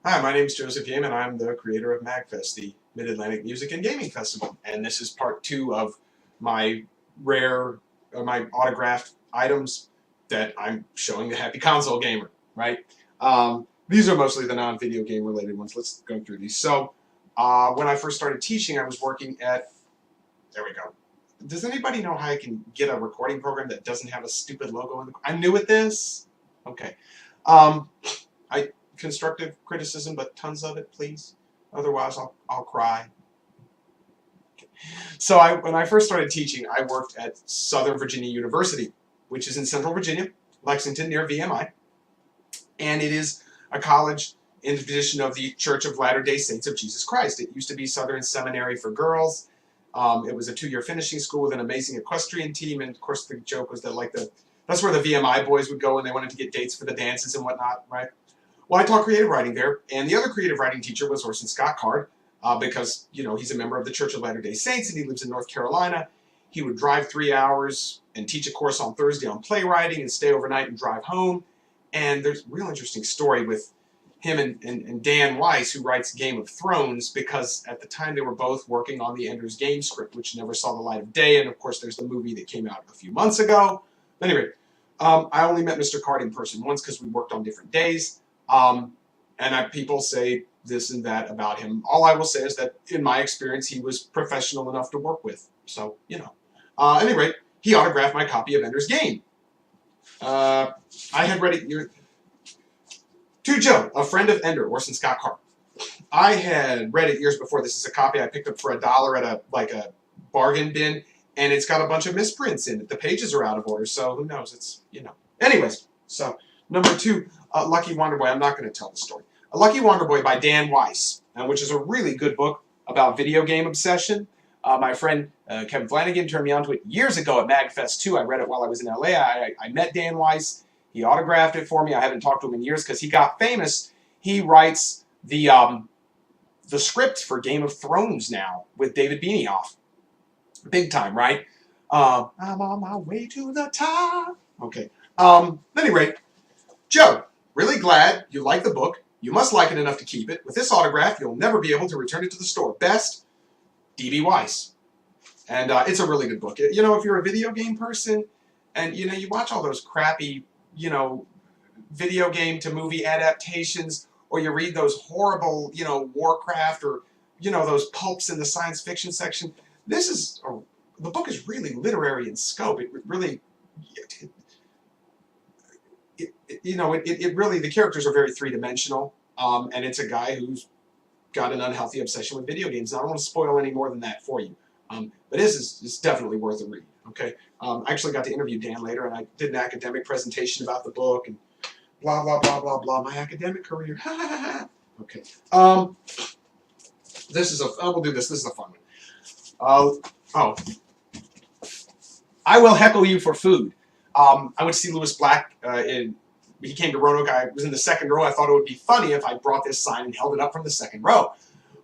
Hi, my name is Joseph Yamine. I'm the creator of MagFest, the Mid-Atlantic Music and Gaming Festival. And this is part two of my rare, my autographed items that I'm showing the happy console gamer, right? These are mostly the non-video game related ones. Let's go through these. So, when I first started teaching, I was working at, there we go. Does anybody know how I can get a recording program that doesn't have a stupid logo in the, I'm new at this? Okay. Um, I constructive criticism, but tons of it, please. Otherwise, I'll cry. So when I first started teaching, I worked at Southern Virginia University, which is in Central Virginia, Lexington, near VMI, and it is a college in the tradition of the Church of Latter-day Saints of Jesus Christ. It used to be Southern Seminary for girls. It was a 2-year finishing school with an amazing equestrian team, and of course the joke was that that's where the VMI boys would go when they wanted to get dates for the dances and whatnot, right? Well, I taught creative writing there, and the other creative writing teacher was Orson Scott Card, because, he's a member of the Church of Latter-day Saints, and he lives in North Carolina. He would drive 3 hours and teach a course on Thursday on playwriting and stay overnight and drive home. And there's a real interesting story with him and Dan Weiss, who writes Game of Thrones, because at the time they were both working on the Ender's Game script, which never saw the light of day, and of course there's the movie that came out a few months ago. Anyway, I only met Mr. Card in person once because we worked on different days. People say this and that about him. All I will say is that, in my experience, he was professional enough to work with. So, At any rate, he autographed my copy of Ender's Game. I had read it to Joe, a friend of Ender, Orson Scott Card. I had read it years before. This is a copy I picked up for $1 at a bargain bin, and it's got a bunch of misprints in it. The pages are out of order, so who knows? Anyways, so number 2, Lucky Wonder Boy. I'm not going to tell the story. A Lucky Wonder Boy by Dan Weiss, which is a really good book about video game obsession. My friend Kevin Flanagan turned me onto it years ago at MagFest 2. I read it while I was in LA. I met Dan Weiss. He autographed it for me. I haven't talked to him in years because he got famous. He writes the script for Game of Thrones now with David Benioff. Big time, right? I'm on my way to the top. Okay. At any rate, Joe, really glad you like the book. You must like it enough to keep it. With this autograph, you'll never be able to return it to the store. Best, D.B. Weiss. And it's a really good book. If you're a video game person and, you watch all those crappy, video game to movie adaptations, or you read those horrible, Warcraft, or, those pulps in the science fiction section, the book is really literary in scope. It really, really, the characters are very three-dimensional, and it's a guy who's got an unhealthy obsession with video games. Now, I don't want to spoil any more than that for you, but this is definitely worth a read. Okay, I actually got to interview Dan later, and I did an academic presentation about the book and blah blah blah blah blah. My academic career. Okay, we'll do this. This is a fun one. I will heckle you for food. I went to see Lewis Black he came to Roanoke. I was in the second row. I thought it would be funny if I brought this sign and held it up from the second row.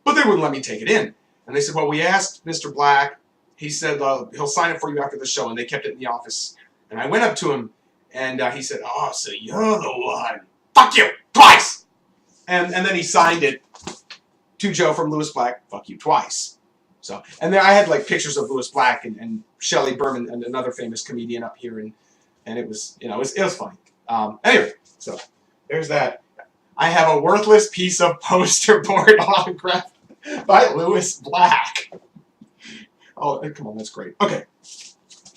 But they wouldn't let me take it in. And they said, well, we asked Mr. Black. He said he'll sign it for you after the show. And they kept it in the office. And I went up to him, and he said, oh, so you're the one. Fuck you, twice. And then he signed it to Joe from Lewis Black, fuck you twice. So, and then I had pictures of Lewis Black and Shelley Berman and another famous comedian up here. And it was, it was funny. Anyway, so there's that. I have a worthless piece of poster board autographed by Lewis Black. Oh, come on, that's great. Okay.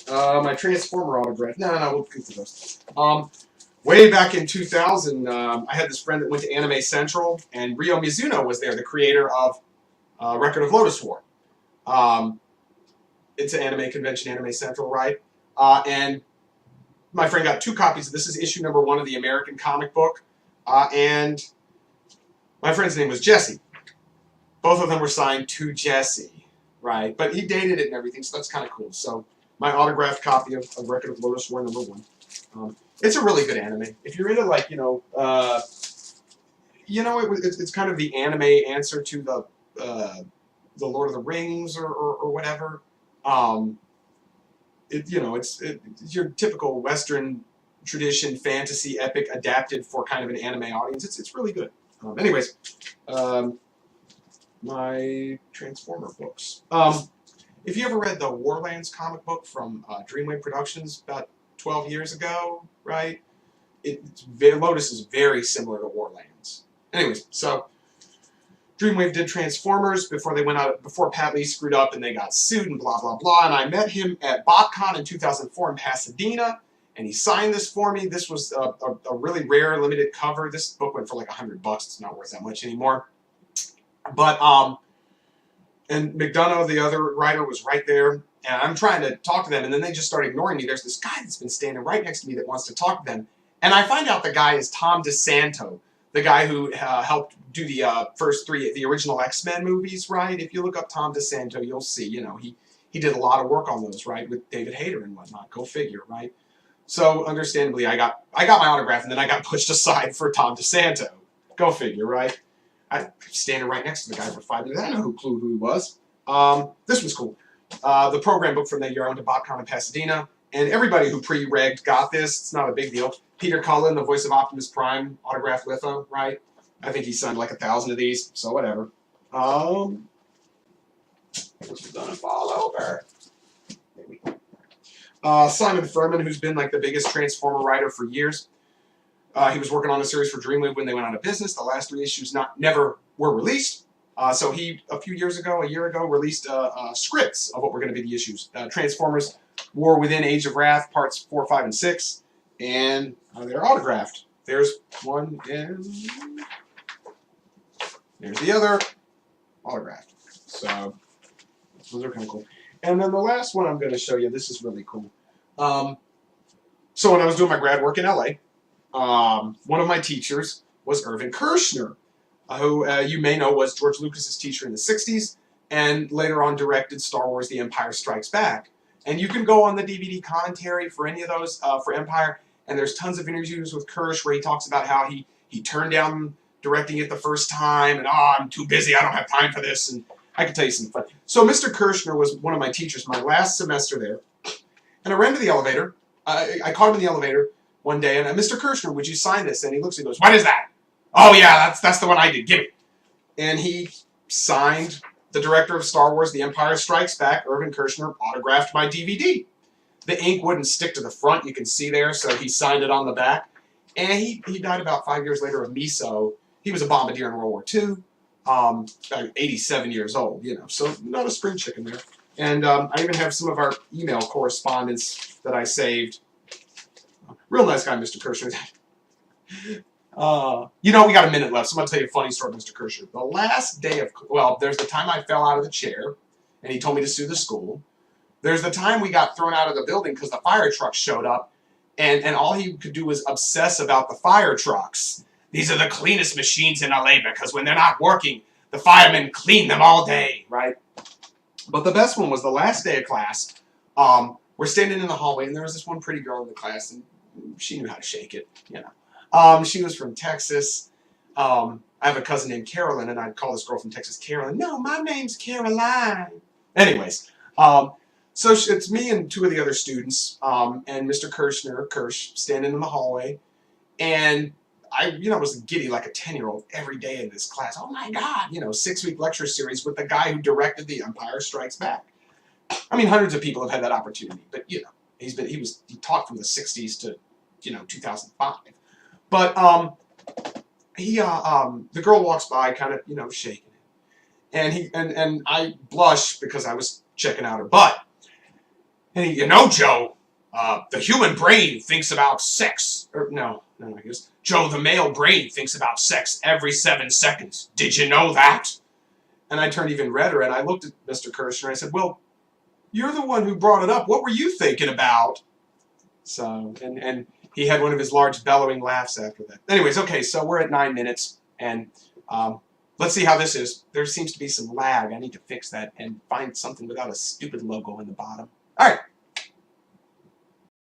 My Transformer autograph. No, we'll get to those. Way back in 2000, I had this friend that went to Anime Central, and Rio Mizuno was there, the creator of Record of Lotus War. It's an anime convention, Anime Central, right? And my friend got 2 copies. This is issue number 1 of the American comic book. And my friend's name was Jesse. Both of them were signed to Jesse, right? But he dated it and everything, so that's kind of cool. So my autographed copy of Record of Lotus War number 1. It's a really good anime. If you're into it's kind of the anime answer to the Lord of the Rings or whatever. It's your typical Western tradition fantasy epic adapted for kind of an anime audience. It's really good. Anyways, my Transformer books. If you ever read the Warlands comic book from Dreamwave Productions about 12 years ago, right? Lotus is very similar to Warlands. Anyways, so Dreamwave did Transformers before they went out, before Pat Lee screwed up and they got sued and blah, blah, blah. And I met him at BotCon in 2004 in Pasadena, and he signed this for me. This was a really rare, limited cover. This book went for like $100. It's not worth that much anymore. But, and McDonough, the other writer, was right there. And I'm trying to talk to them, and then they just start ignoring me. There's this guy that's been standing right next to me that wants to talk to them. And I find out the guy is Tom DeSanto, the guy who helped do the first three, the original X-Men movies, right? If you look up Tom DeSanto, you'll see, you know, he did a lot of work on those, right, with David Hayter and whatnot. Go figure, right? So, understandably, I got my autograph, and then I got pushed aside for Tom DeSanto. Go figure, right? I'm standing right next to the guy for 5 minutes. I don't know who he was. This was cool. The program book from that year, I went to BotCon in Pasadena, and everybody who pre-regged got this. It's not a big deal. Peter Cullen, the voice of Optimus Prime, autographed litho, right? I think he signed like 1,000 of these, so whatever. Just gonna fall over. Simon Furman, who's been like the biggest Transformer writer for years. He was working on a series for Dreamwave when they went out of business. The last 3 issues never were released. So he, a year ago, released scripts of what were going to be the issues. Transformers War Within Age of Wrath, parts 4, 5, and 6. And they're autographed. There's one, and there's the other, autographed. So, those are kind of cool. And then the last one I'm going to show you, this is really cool. So when I was doing my grad work in LA, one of my teachers was Irvin Kershner, who you may know was George Lucas's teacher in the 60s, and later on directed Star Wars The Empire Strikes Back. And you can go on the DVD commentary for any of those, for Empire, and there's tons of interviews with Kersh where he talks about how he turned down directing it the first time, and I'm too busy, I don't have time for this, and I can tell you some fun. So Mr. Kershner was one of my teachers my last semester there, and I ran to the elevator. I caught him in the elevator one day, and Mr. Kershner, would you sign this? And he looks and goes, what is that? Oh yeah, that's the one I did, give me. And he signed the director of Star Wars The Empire Strikes Back, Irvin Kershner, autographed my DVD. The ink wouldn't stick to the front, you can see there, so he signed it on the back. And he died about 5 years later of meso. He was a bombardier in World War II, 87 years old, you know, so not a spring chicken there. And I even have some of our email correspondence that I saved. Real nice guy, Mr. Kershner. You know, we got a minute left, so I'm going to tell you a funny story, Mr. Kershner. The last day of, well, there's the time I fell out of the chair, and he told me to sue the school. There's the time we got thrown out of the building because the fire truck showed up, and all he could do was obsess about the fire trucks. These are the cleanest machines in LA because when they're not working, the firemen clean them all day, right? But the best one was the last day of class. We're standing in the hallway, and there was this one pretty girl in the class, and she knew how to shake it, you know. She was from Texas. I have a cousin named Carolyn, and I'd call this girl from Texas Carolyn. No, my name's Caroline. Anyways, so it's me and 2 of the other students, and Mr. Kersh, standing in the hallway, and I, you know, was giddy like a 10-year-old every day in this class. Oh my God, you know, 6-week lecture series with the guy who directed The Empire Strikes Back. I mean, hundreds of people have had that opportunity, but you know, he taught from the 60s to, you know, 2005. But the girl walks by, kind of, you know, shaking it, and I blush because I was checking out her butt. And he, you know, Joe, the human brain thinks about sex. Or no, I guess Joe, the male brain thinks about sex every 7 seconds. Did you know that? And I turned even redder, and I looked at Mr. Kershner, and I said, well, you're the one who brought it up. What were you thinking about? So, and he had one of his large bellowing laughs after that. Anyways, okay, so we're at 9 minutes, and let's see how this is. There seems to be some lag. I need to fix that and find something without a stupid logo in the bottom. All right.